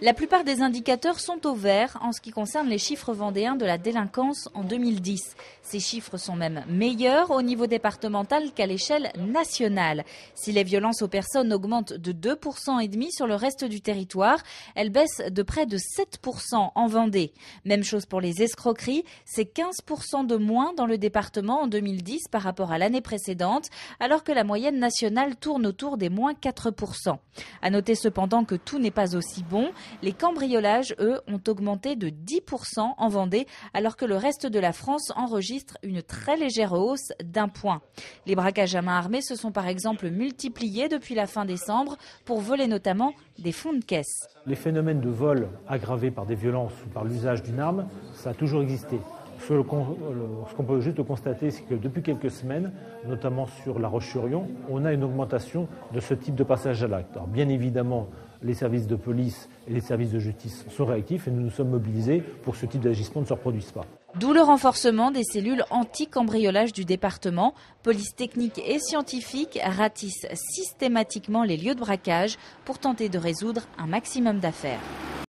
La plupart des indicateurs sont au vert en ce qui concerne les chiffres vendéens de la délinquance en 2010. Ces chiffres sont même meilleurs au niveau départemental qu'à l'échelle nationale. Si les violences aux personnes augmentent de 2,5 % sur le reste du territoire, elles baissent de près de 7% en Vendée. Même chose pour les escroqueries, c'est 15% de moins dans le département en 2010 par rapport à l'année précédente, alors que la moyenne nationale tourne autour des moins 4%. À noter cependant que tout n'est pas aussi bon. Les cambriolages, eux, ont augmenté de 10% en Vendée, alors que le reste de la France enregistre une très légère hausse d'1 point. Les braquages à main armée se sont par exemple multipliés depuis la fin décembre pour voler notamment des fonds de caisse. Les phénomènes de vol aggravés par des violences ou par l'usage d'une arme, ça a toujours existé. Ce qu'on peut juste constater, c'est que depuis quelques semaines, notamment sur La Roche-sur-Yon, on a une augmentation de ce type de passage à l'acte. Alors bien évidemment, les services de police et les services de justice sont réactifs et nous nous sommes mobilisés pour que ce type d'agissement ne se reproduise pas. D'où le renforcement des cellules anti-cambriolage du département. Police technique et scientifique ratissent systématiquement les lieux de braquage pour tenter de résoudre un maximum d'affaires.